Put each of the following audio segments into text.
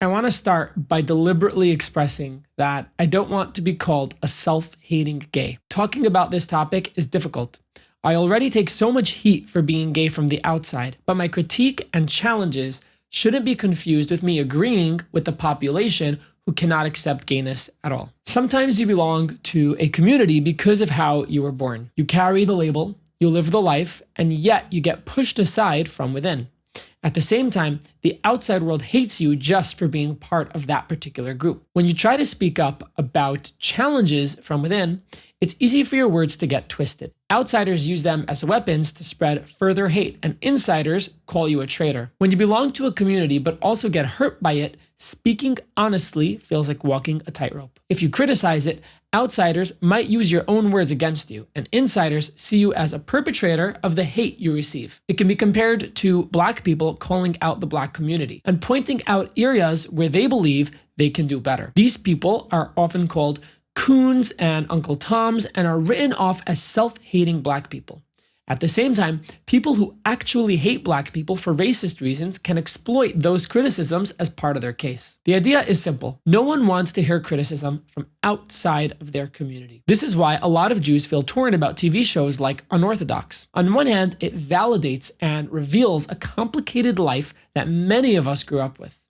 I want to start by deliberately expressing that I don't want to be called a self-hating gay. Talking about this topic is difficult. I already take so much heat for being gay from the outside, but my critique and challenges shouldn't be confused with me agreeing with the population who cannot accept gayness at all. Sometimes you belong to a community because of how you were born. You carry the label, you live the life, and yet you get pushed aside from within. At the same time, the outside world hates you just for being part of that particular group. When you try to speak up about challenges from within, it's easy for your words to get twisted. Outsiders use them as weapons to spread further hate, and insiders call you a traitor. When you belong to a community but also get hurt by it, speaking honestly feels like walking a tightrope. If you criticize it, outsiders might use your own words against you, and insiders see you as a perpetrator of the hate you receive. It can be compared to Black people calling out the Black community and pointing out areas where they believe they can do better. These people are often called coons and Uncle Toms and are written off as self-hating Black people. At the same time, people who actually hate Black people for racist reasons can exploit those criticisms as part of their case. The idea is simple. No one wants to hear criticism from outside of their community. This is why a lot of Jews feel torn about TV shows like Unorthodox. On one hand, it validates and reveals a complicated life that many of us grew up with.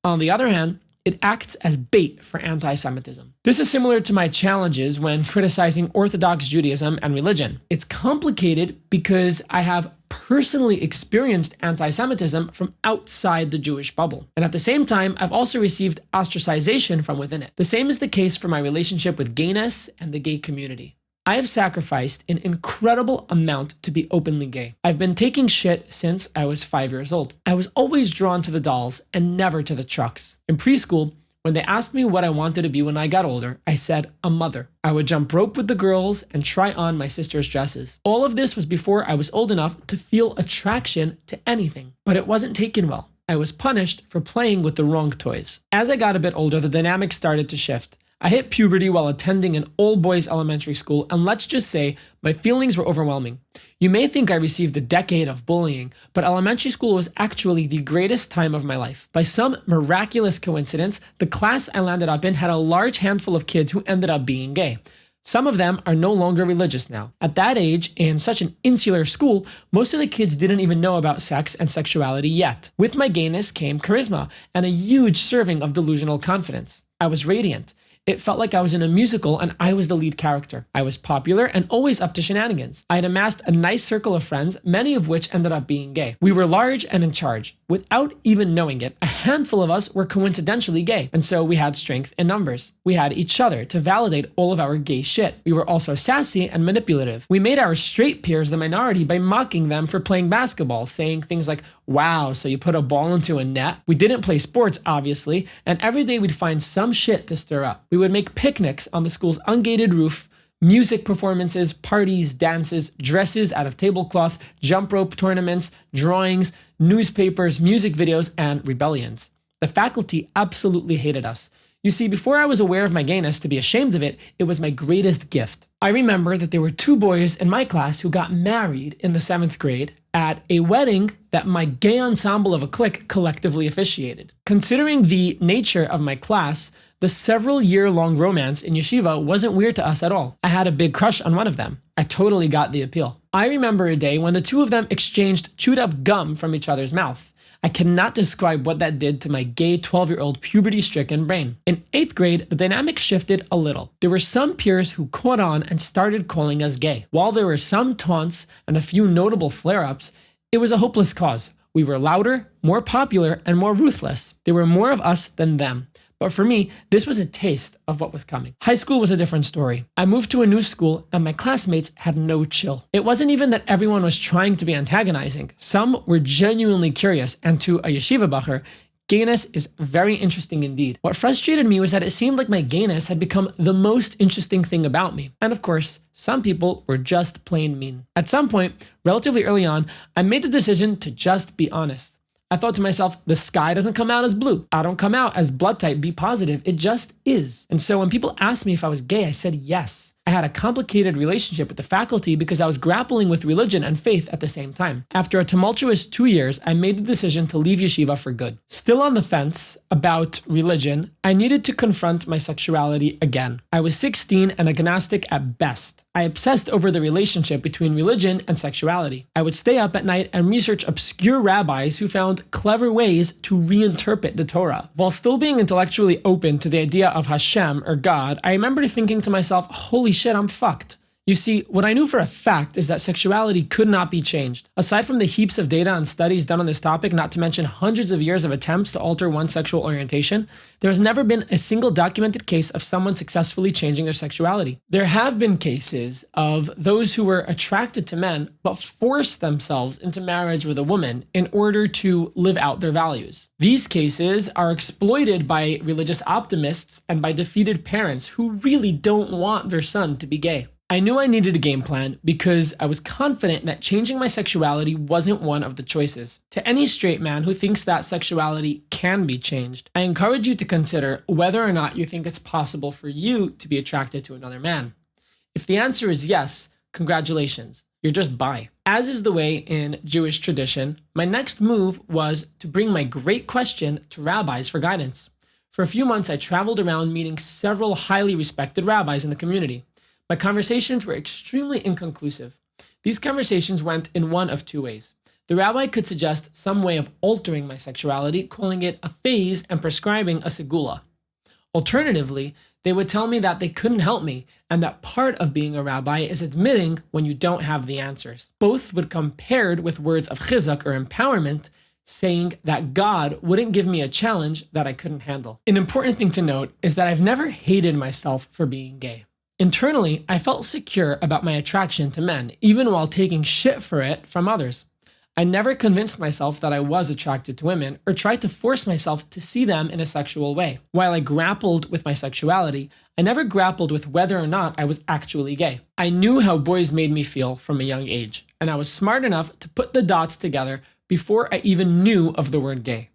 On the other hand, it acts as bait for anti-Semitism. This is similar to my challenges when criticizing Orthodox Judaism and religion. It's complicated because I have personally experienced anti-Semitism from outside the Jewish bubble. And at the same time, I've also received ostracization from within it. The same is the case for my relationship with gayness and the gay community. I have sacrificed an incredible amount to be openly gay. I've been taking shit since I was 5 years old. I was always drawn to the dolls and never to the trucks. In preschool, when they asked me what I wanted to be when I got older, I said a mother. I would jump rope with the girls and try on my sister's dresses. All of this was before I was old enough to feel attraction to anything, but it wasn't taken well. I was punished for playing with the wrong toys. As I got a bit older, the dynamic started to shift. I hit puberty while attending an all-boys elementary school, and let's just say my feelings were overwhelming. You may think I received a decade of bullying, but elementary school was actually the greatest time of my life. By some miraculous coincidence, the class I landed up in had a large handful of kids who ended up being gay. Some of them are no longer religious now. At that age, in such an insular school, most of the kids didn't even know about sex and sexuality yet. With my gayness came charisma and a huge serving of delusional confidence. I was radiant. It felt like I was in a musical and I was the lead character. I was popular and always up to shenanigans. I had amassed a nice circle of friends, many of which ended up being gay. We were large and in charge. Without even knowing it, a handful of us were coincidentally gay, and so we had strength in numbers. We had each other to validate all of our gay shit. We were also sassy and manipulative. We made our straight peers the minority by mocking them for playing basketball, saying things like, "Wow, so you put a ball into a net?" We didn't play sports, obviously, and every day we'd find some shit to stir up. We would make picnics on the school's ungated roof, music performances, parties, dances, dresses out of tablecloth, jump rope tournaments, drawings, newspapers, music videos, and rebellions. The faculty absolutely hated us. You see, before I was aware of my gayness to be ashamed of it, it was my greatest gift. I remember that there were 2 boys in my class who got married in the 7th grade at a wedding that my gay ensemble of a clique collectively officiated. Considering the nature of my class, the several-year-long romance in yeshiva wasn't weird to us at all. I had a big crush on one of them. I totally got the appeal. I remember a day when the 2 of them exchanged chewed-up gum from each other's mouth. I cannot describe what that did to my gay 12-year-old puberty-stricken brain. In 8th grade, the dynamic shifted a little. There were some peers who caught on and started calling us gay. While there were some taunts and a few notable flare-ups, it was a hopeless cause. We were louder, more popular, and more ruthless. There were more of us than them. But for me, this was a taste of what was coming. High school was a different story. I moved to a new school and my classmates had no chill. It wasn't even that everyone was trying to be antagonizing. Some were genuinely curious, and to a yeshiva bacher, gayness is very interesting indeed. What frustrated me was that it seemed like my gayness had become the most interesting thing about me. And of course, some people were just plain mean. At some point, relatively early on, I made the decision to just be honest. I thought to myself, the sky doesn't come out as blue. I don't come out as blood type B positive. It just is. And so when people asked me if I was gay, I said yes. I had a complicated relationship with the faculty because I was grappling with religion and faith at the same time. After a tumultuous 2 years, I made the decision to leave yeshiva for good. Still on the fence about religion, I needed to confront my sexuality again. I was 16 and agnostic at best. I obsessed over the relationship between religion and sexuality. I would stay up at night and research obscure rabbis who found clever ways to reinterpret the Torah. While still being intellectually open to the idea of Hashem or God, I remember thinking to myself, holy shit, I'm fucked. You see, what I knew for a fact is that sexuality could not be changed. Aside from the heaps of data and studies done on this topic, not to mention hundreds of years of attempts to alter one's sexual orientation, there has never been a single documented case of someone successfully changing their sexuality. There have been cases of those who were attracted to men but forced themselves into marriage with a woman in order to live out their values. These cases are exploited by religious optimists and by defeated parents who really don't want their son to be gay. I knew I needed a game plan because I was confident that changing my sexuality wasn't one of the choices. To any straight man who thinks that sexuality can be changed, I encourage you to consider whether or not you think it's possible for you to be attracted to another man. If the answer is yes, congratulations, you're just bi. As is the way in Jewish tradition, my next move was to bring my great question to rabbis for guidance. For a few months, I traveled around meeting several highly respected rabbis in the community. My conversations were extremely inconclusive. These conversations went in one of two ways. The rabbi could suggest some way of altering my sexuality, calling it a phase and prescribing a segula. Alternatively, they would tell me that they couldn't help me and that part of being a rabbi is admitting when you don't have the answers. Both would come paired with words of chizuk or empowerment, saying that God wouldn't give me a challenge that I couldn't handle. An important thing to note is that I've never hated myself for being gay. Internally, I felt secure about my attraction to men, even while taking shit for it from others. I never convinced myself that I was attracted to women or tried to force myself to see them in a sexual way. While I grappled with my sexuality, I never grappled with whether or not I was actually gay. I knew how boys made me feel from a young age, and I was smart enough to put the dots together before I even knew of the word gay.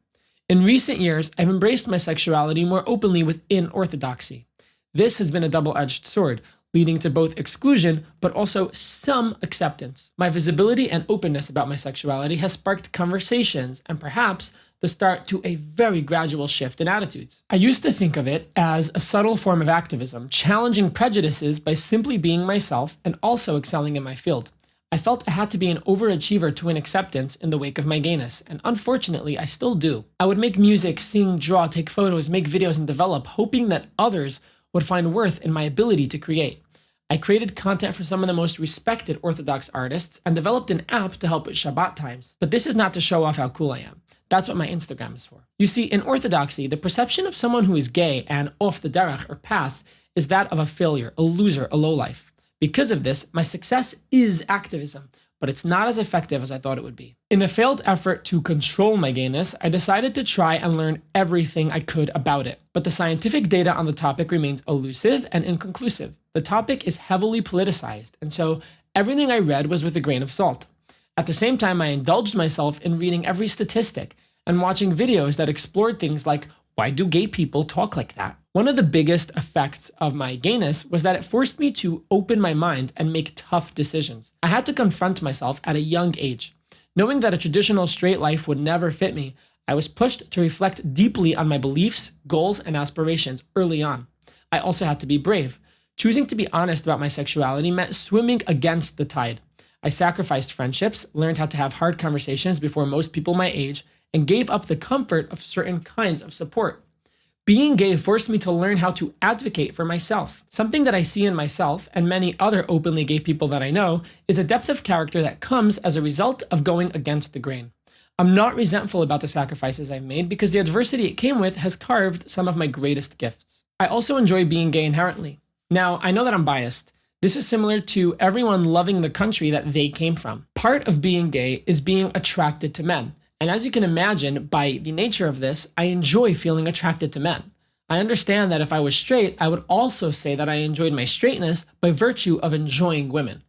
In recent years, I've embraced my sexuality more openly within orthodoxy. This has been a double-edged sword, leading to both exclusion but also some acceptance. My visibility and openness about my sexuality has sparked conversations and perhaps the start to a very gradual shift in attitudes. I used to think of it as a subtle form of activism, challenging prejudices by simply being myself and also excelling in my field. I felt I had to be an overachiever to win acceptance in the wake of my gayness, and unfortunately, I still do. I would make music, sing, draw, take photos, make videos, and develop, hoping that others would find worth in my ability to create. I created content for some of the most respected Orthodox artists and developed an app to help with Shabbat times. But this is not to show off how cool I am. That's what my Instagram is for. You see, in Orthodoxy, the perception of someone who is gay and off the derech or path is that of a failure, a loser, a lowlife. Because of this, my success is activism, but it's not as effective as I thought it would be. In a failed effort to control my gayness, I decided to try and learn everything I could about it. But the scientific data on the topic remains elusive and inconclusive. The topic is heavily politicized, and so everything I read was with a grain of salt. At the same time, I indulged myself in reading every statistic and watching videos that explored things like, why do gay people talk like that? One of the biggest effects of my gayness was that it forced me to open my mind and make tough decisions. I had to confront myself at a young age. Knowing that a traditional straight life would never fit me, I was pushed to reflect deeply on my beliefs, goals, and aspirations early on. I also had to be brave. Choosing to be honest about my sexuality meant swimming against the tide. I sacrificed friendships, learned how to have hard conversations before most people my age, and gave up the comfort of certain kinds of support. Being gay forced me to learn how to advocate for myself. Something that I see in myself and many other openly gay people that I know is a depth of character that comes as a result of going against the grain. I'm not resentful about the sacrifices I've made because the adversity it came with has carved some of my greatest gifts. I also enjoy being gay inherently. Now, I know that I'm biased. This is similar to everyone loving the country that they came from. Part of being gay is being attracted to men. And as you can imagine, by the nature of this, I enjoy feeling attracted to men. I understand that if I was straight, I would also say that I enjoyed my straightness by virtue of enjoying women.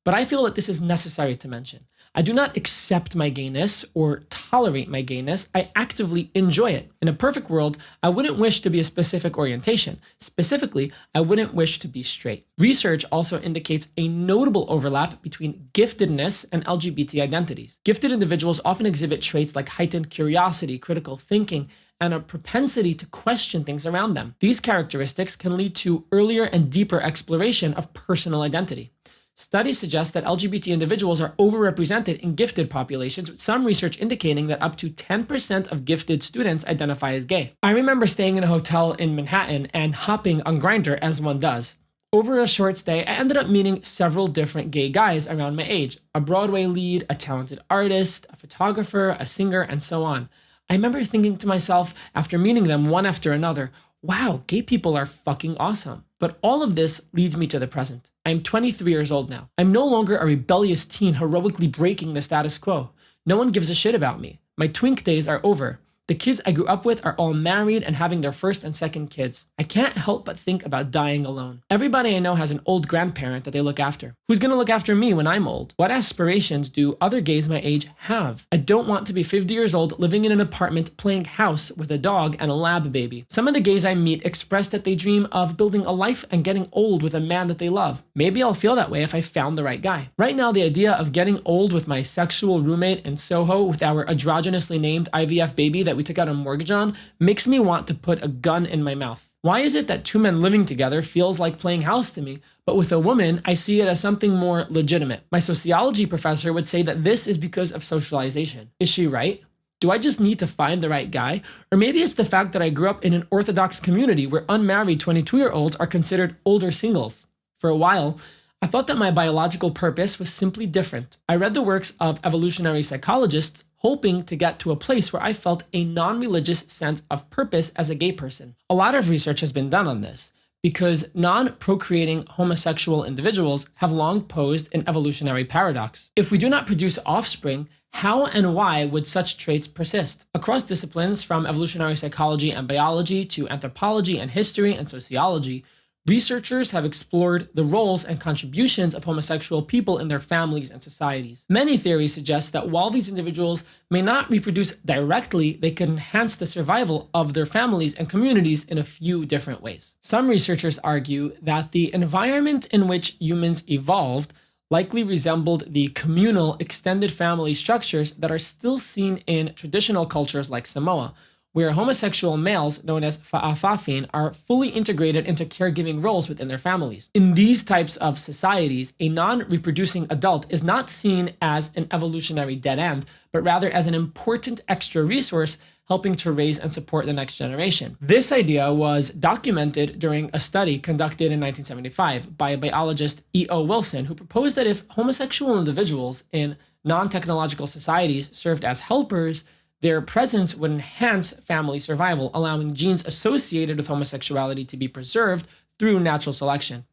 but I feel that this is necessary to mention. I do not accept my gayness or tolerate my gayness. I actively enjoy it. In a perfect world, I wouldn't wish to be a specific orientation. Specifically, I wouldn't wish to be straight. Research also indicates a notable overlap between giftedness and LGBT identities. Gifted individuals often exhibit traits like heightened curiosity, critical thinking, and a propensity to question things around them. These characteristics can lead to earlier and deeper exploration of personal identity. Studies suggest that LGBT individuals are overrepresented in gifted populations, with some research indicating that up to 10% of gifted students identify as gay. I remember staying in a hotel in Manhattan and hopping on Grindr as one does. Over a short stay, I ended up meeting several different gay guys around my age, a Broadway lead, a talented artist, a photographer, a singer, and so on. I remember thinking to myself after meeting them one after another, wow, gay people are fucking awesome. But all of this leads me to the present. I'm 23 years old now. I'm no longer a rebellious teen heroically breaking the status quo. No one gives a shit about me. My twink days are over. The kids I grew up with are all married and having their first and second kids. I can't help but think about dying alone. Everybody I know has an old grandparent that they look after. Who's gonna look after me when I'm old? What aspirations do other gays my age have? I don't want to be 50 years old living in an apartment playing house with a dog and a lab baby. Some of the gays I meet express that they dream of building a life and getting old with a man that they love. Maybe I'll feel that way if I found the right guy. Right now, the idea of getting old with my sexual roommate in Soho with our androgynously named IVF baby that we took out a mortgage on makes me want to put a gun in my mouth. Why is it that two men living together feels like playing house to me, but with a woman, I see it as something more legitimate? My sociology professor would say that this is because of socialization. Is she right? Do I just need to find the right guy? Or maybe it's the fact that I grew up in an Orthodox community where unmarried 22-year-olds are considered older singles. For a while, I thought that my biological purpose was simply different. I read the works of evolutionary psychologists, hoping to get to a place where I felt a non-religious sense of purpose as a gay person. A lot of research has been done on this, because non-procreating homosexual individuals have long posed an evolutionary paradox. If we do not produce offspring, how and why would such traits persist? Across disciplines, from evolutionary psychology and biology to anthropology and history and sociology, researchers have explored the roles and contributions of homosexual people in their families and societies. Many theories suggest that while these individuals may not reproduce directly, they can enhance the survival of their families and communities in a few different ways. Some researchers argue that the environment in which humans evolved likely resembled the communal extended family structures that are still seen in traditional cultures like Samoa, where homosexual males, known as fa'afafin, are fully integrated into caregiving roles within their families. In these types of societies, a non-reproducing adult is not seen as an evolutionary dead end, but rather as an important extra resource helping to raise and support the next generation. This idea was documented during a study conducted in 1975 by biologist E.O. Wilson, who proposed that if homosexual individuals in non-technological societies served as helpers, their presence would enhance family survival, allowing genes associated with homosexuality to be preserved through natural selection.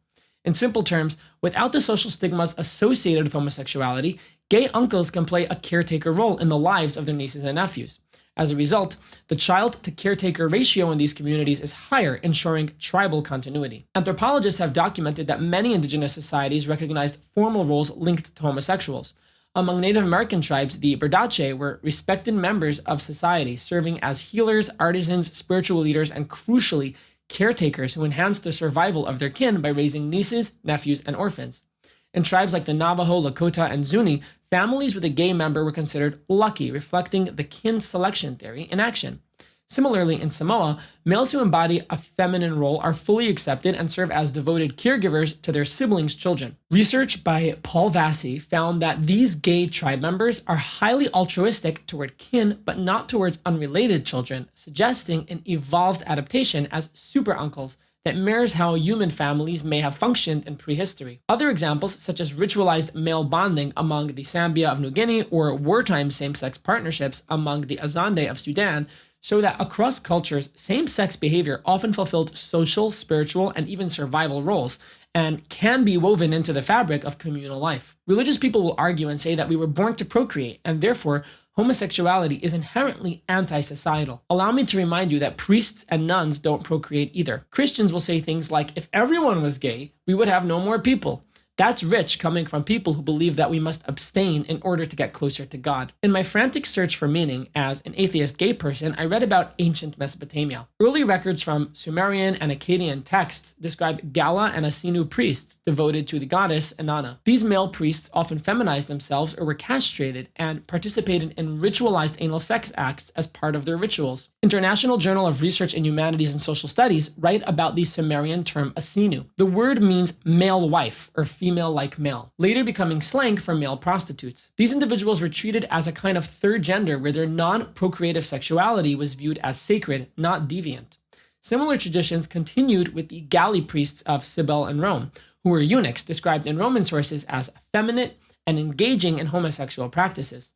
In simple terms, without the social stigmas associated with homosexuality, gay uncles can play a caretaker role in the lives of their nieces and nephews. As a result, the child-to-caretaker ratio in these communities is higher, ensuring tribal continuity. Anthropologists have documented that many indigenous societies recognized formal roles linked to homosexuals. Among Native American tribes, the Berdache were respected members of society, serving as healers, artisans, spiritual leaders, and crucially, caretakers who enhanced the survival of their kin by raising nieces, nephews, and orphans. In tribes like the Navajo, Lakota, and Zuni, families with a gay member were considered lucky, reflecting the kin selection theory in action. Similarly, in Samoa, males who embody a feminine role are fully accepted and serve as devoted caregivers to their siblings' children. Research by Paul Vassie found that these gay tribe members are highly altruistic toward kin, but not towards unrelated children, suggesting an evolved adaptation as super uncles that mirrors how human families may have functioned in prehistory. Other examples, such as ritualized male bonding among the Sambia of New Guinea or wartime same-sex partnerships among the Azande of Sudan, show that across cultures, same-sex behavior often fulfilled social, spiritual, and even survival roles, and can be woven into the fabric of communal life. Religious people will argue and say that we were born to procreate, and therefore, homosexuality is inherently anti-societal. Allow me to remind you that priests and nuns don't procreate either. Christians will say things like, if everyone was gay, we would have no more people. That's rich coming from people who believe that we must abstain in order to get closer to God. In my frantic search for meaning as an atheist gay person, I read about ancient Mesopotamia. Early records from Sumerian and Akkadian texts describe Gala and Asinu priests devoted to the goddess Inanna. These male priests often feminized themselves or were castrated and participated in ritualized anal sex acts as part of their rituals. International Journal of Research in Humanities and Social Studies write about the Sumerian term Asinu. The word means male wife or female like male, later becoming slang for male prostitutes. These individuals were treated as a kind of third gender where their non-procreative sexuality was viewed as sacred, not deviant. Similar traditions continued with the galley priests of Cybele and Rome, who were eunuchs described in Roman sources as effeminate and engaging in homosexual practices.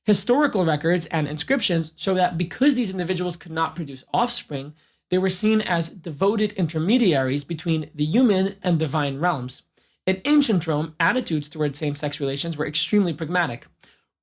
Historical records and inscriptions show that because these individuals could not produce offspring, they were seen as devoted intermediaries between the human and divine realms. In ancient Rome, attitudes towards same-sex relations were extremely pragmatic.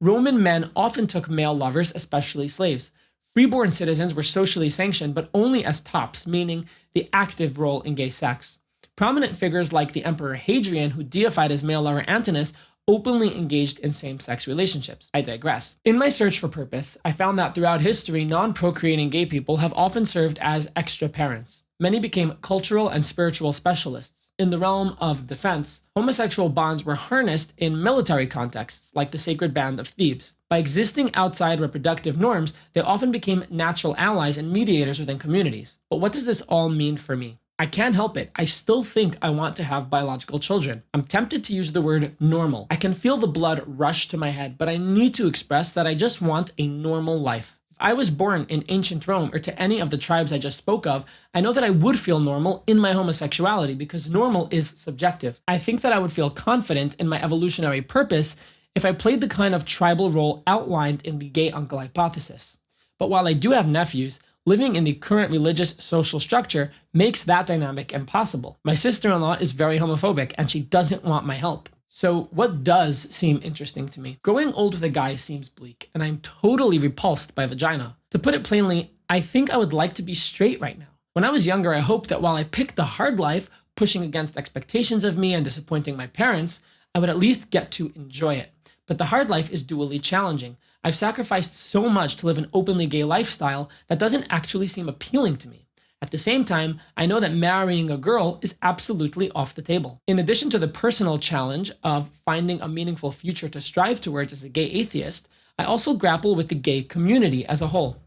Roman men often took male lovers, especially slaves. Freeborn citizens were socially sanctioned, but only as tops, meaning the active role in gay sex. Prominent figures like the Emperor Hadrian, who deified his male lover Antinous, openly engaged in same-sex relationships. I digress. In my search for purpose, I found that throughout history, non-procreating gay people have often served as extra parents. Many became cultural and spiritual specialists. In the realm of defense, homosexual bonds were harnessed in military contexts, like the Sacred Band of Thebes. By existing outside reproductive norms, they often became natural allies and mediators within communities. But what does this all mean for me? I can't help it. I still think I want to have biological children. I'm tempted to use the word normal. I can feel the blood rush to my head, but I need to express that I just want a normal life. If I was born in ancient Rome or to any of the tribes I just spoke of, I know that I would feel normal in my homosexuality because normal is subjective. I think that I would feel confident in my evolutionary purpose if I played the kind of tribal role outlined in the gay uncle hypothesis. But while I do have nephews, living in the current religious social structure makes that dynamic impossible. My sister-in-law is very homophobic and she doesn't want my help. So what does seem interesting to me? Growing old with a guy seems bleak, and I'm totally repulsed by vagina. To put it plainly, I think I would like to be straight right now. When I was younger, I hoped that while I picked the hard life, pushing against expectations of me and disappointing my parents, I would at least get to enjoy it. But the hard life is dually challenging. I've sacrificed so much to live an openly gay lifestyle that doesn't actually seem appealing to me. At the same time, I know that marrying a girl is absolutely off the table. In addition to the personal challenge of finding a meaningful future to strive towards as a gay atheist, I also grapple with the gay community as a whole.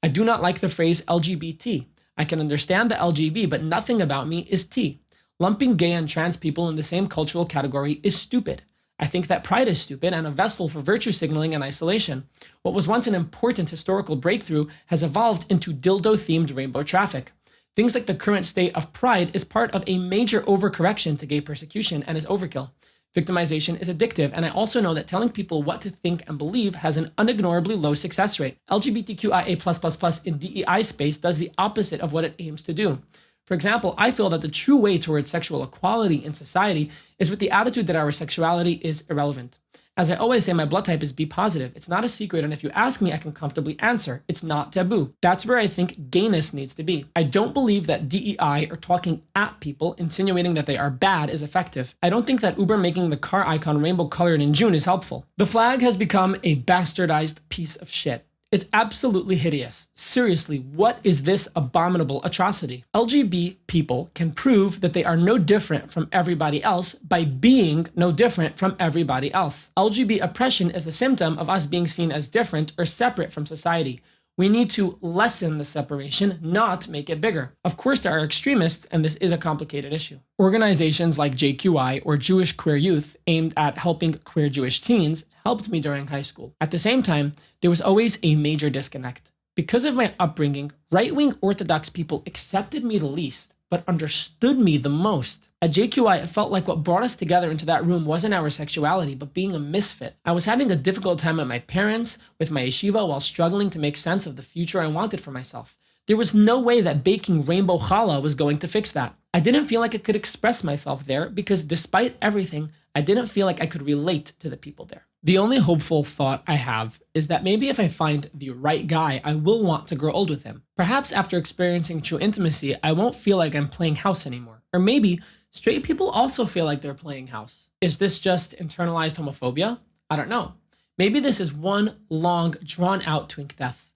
I do not like the phrase LGBT. I can understand the LGB, but nothing about me is T. Lumping gay and trans people in the same cultural category is stupid. I think that pride is stupid and a vessel for virtue signaling and isolation. What was once an important historical breakthrough has evolved into dildo-themed rainbow traffic. Things like the current state of pride is part of a major overcorrection to gay persecution and is overkill. Victimization is addictive, and I also know that telling people what to think and believe has an unignorably low success rate. LGBTQIA++ in DEI space does the opposite of what it aims to do. For example, I feel that the true way towards sexual equality in society is with the attitude that our sexuality is irrelevant. As I always say, my blood type is B positive. It's not a secret, and if you ask me, I can comfortably answer. It's not taboo. That's where I think gayness needs to be. I don't believe that DEI or talking at people, insinuating that they are bad, is effective. I don't think that Uber making the car icon rainbow colored in June is helpful. The flag has become a bastardized piece of shit. It's absolutely hideous. Seriously, what is this abominable atrocity? LGB people can prove that they are no different from everybody else by being no different from everybody else. LGB oppression is a symptom of us being seen as different or separate from society. We need to lessen the separation, not make it bigger. Of course, there are extremists, and this is a complicated issue. Organizations like JQI or Jewish Queer Youth, aimed at helping queer Jewish teens, helped me during high school. At the same time, there was always a major disconnect. Because of my upbringing, right-wing Orthodox people accepted me the least, but understood me the most. At JQI, it felt like what brought us together into that room wasn't our sexuality, but being a misfit. I was having a difficult time with my parents, with my yeshiva, while struggling to make sense of the future I wanted for myself. There was no way that baking rainbow challah was going to fix that. I didn't feel like I could express myself there because despite everything, I didn't feel like I could relate to the people there. The only hopeful thought I have is that maybe if I find the right guy, I will want to grow old with him. Perhaps after experiencing true intimacy, I won't feel like I'm playing house anymore. Or maybe Straight people also feel like they're playing house. Is this just internalized homophobia? I don't know. Maybe this is one long, drawn out twink death.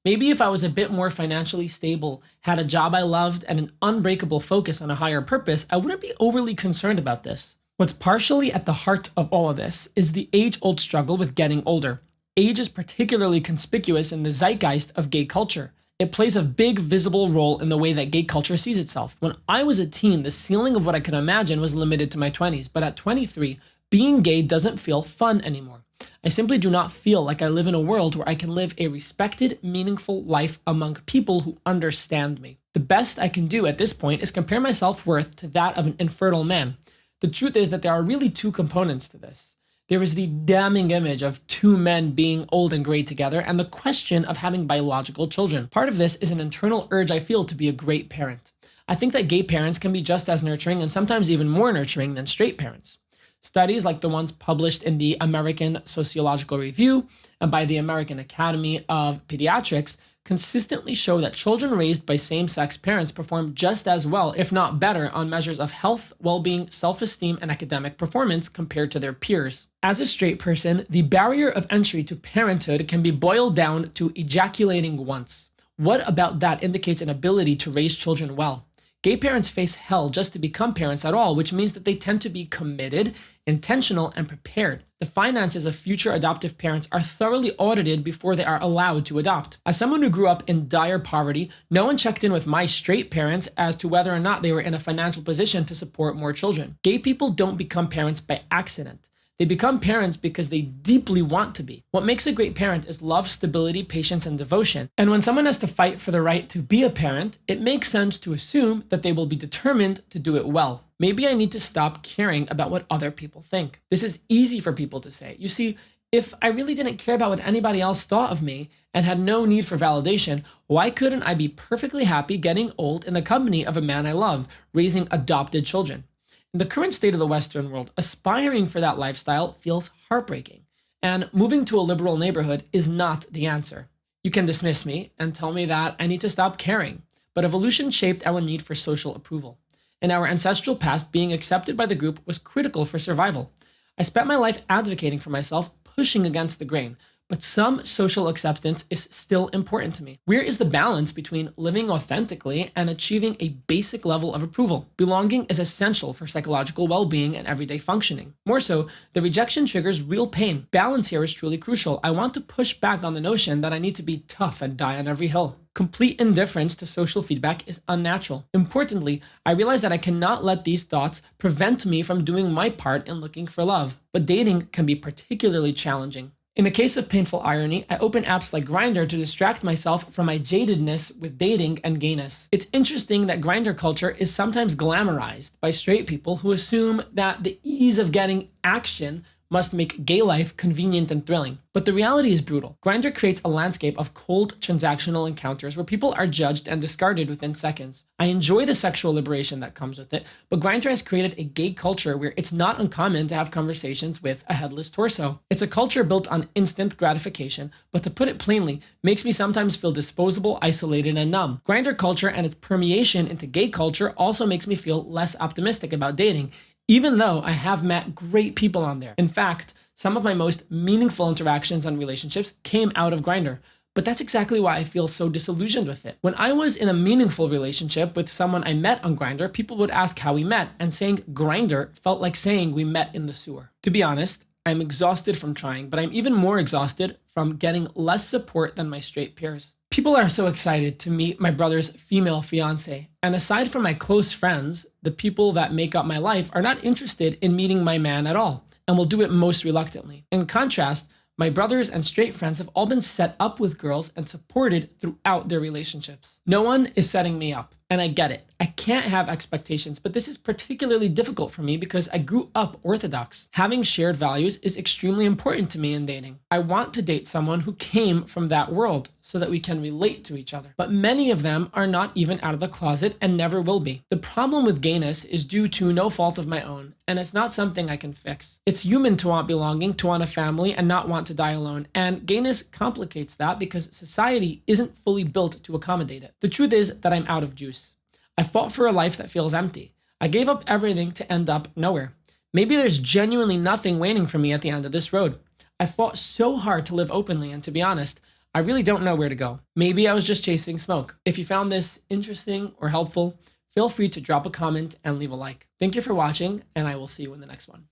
Maybe if I was a bit more financially stable, had a job I loved, and an unbreakable focus on a higher purpose, I wouldn't be overly concerned about this. What's partially at the heart of all of this is the age-old struggle with getting older. Age is particularly conspicuous in the zeitgeist of gay culture. It plays a big visible role in the way that gay culture sees itself. When I was a teen, the ceiling of what I could imagine was limited to my 20s, but at 23, being gay doesn't feel fun anymore. I simply do not feel like I live in a world where I can live a respected, meaningful life among people who understand me. The best I can do at this point is compare my self-worth to that of an infertile man. The truth is that there are really two components to this. There is the damning image of two men being old and gray together, and the question of having biological children. Part of this is an internal urge I feel to be a great parent. I think that gay parents can be just as nurturing and sometimes even more nurturing than straight parents. Studies like the ones published in the American Sociological Review and by the American Academy of Pediatrics consistently show that children raised by same-sex parents perform just as well, if not better, on measures of health, well-being, self-esteem, and academic performance compared to their peers. As a straight person, the barrier of entry to parenthood can be boiled down to ejaculating once. What about that indicates an ability to raise children well? Gay parents face hell just to become parents at all, which means that they tend to be committed, intentional, and prepared. The finances of future adoptive parents are thoroughly audited before they are allowed to adopt. As someone who grew up in dire poverty, no one checked in with my straight parents as to whether or not they were in a financial position to support more children. Gay people don't become parents by accident. They become parents because they deeply want to be. What makes a great parent is love, stability, patience, and devotion. And when someone has to fight for the right to be a parent, it makes sense to assume that they will be determined to do it well. Maybe I need to stop caring about what other people think. This is easy for people to say. You see, if I really didn't care about what anybody else thought of me and had no need for validation, why couldn't I be perfectly happy getting old in the company of a man I love, raising adopted children? In the current state of the Western world, aspiring for that lifestyle feels heartbreaking, and moving to a liberal neighborhood is not the answer. You can dismiss me and tell me that I need to stop caring, but evolution shaped our need for social approval. In our ancestral past, being accepted by the group was critical for survival. I spent my life advocating for myself, pushing against the grain, but some social acceptance is still important to me. Where is the balance between living authentically and achieving a basic level of approval? Belonging is essential for psychological well-being and everyday functioning. More so, the rejection triggers real pain. Balance here is truly crucial. I want to push back on the notion that I need to be tough and die on every hill. Complete indifference to social feedback is unnatural. Importantly, I realize that I cannot let these thoughts prevent me from doing my part in looking for love, but dating can be particularly challenging. In the case of painful irony, I open apps like Grindr to distract myself from my jadedness with dating and gayness. It's interesting that Grindr culture is sometimes glamorized by straight people who assume that the ease of getting action must make gay life convenient and thrilling. But the reality is brutal. Grindr creates a landscape of cold transactional encounters where people are judged and discarded within seconds. I enjoy the sexual liberation that comes with it, but Grindr has created a gay culture where it's not uncommon to have conversations with a headless torso. It's a culture built on instant gratification, but to put it plainly, makes me sometimes feel disposable, isolated, and numb. Grindr culture and its permeation into gay culture also makes me feel less optimistic about dating, even though I have met great people on there. In fact, some of my most meaningful interactions and relationships came out of Grindr. But that's exactly why I feel so disillusioned with it. When I was in a meaningful relationship with someone I met on Grindr, people would ask how we met, and saying Grindr felt like saying we met in the sewer. To be honest, I'm exhausted from trying, but I'm even more exhausted from getting less support than my straight peers. People are so excited to meet my brother's female fiance, and aside from my close friends, the people that make up my life are not interested in meeting my man at all, and will do it most reluctantly. In contrast, my brothers and straight friends have all been set up with girls and supported throughout their relationships. No one is setting me up, and I get it. I can't have expectations, but this is particularly difficult for me because I grew up Orthodox. Having shared values is extremely important to me in dating. I want to date someone who came from that world so that we can relate to each other. But many of them are not even out of the closet and never will be. The problem with gayness is due to no fault of my own, and it's not something I can fix. It's human to want belonging, to want a family, and not want to die alone. And gayness complicates that because society isn't fully built to accommodate it. The truth is that I'm out of juice. I fought for a life that feels empty. I gave up everything to end up nowhere. Maybe there's genuinely nothing waiting for me at the end of this road. I fought so hard to live openly, and to be honest, I really don't know where to go. Maybe I was just chasing smoke. If you found this interesting or helpful, feel free to drop a comment and leave a like. Thank you for watching, and I will see you in the next one.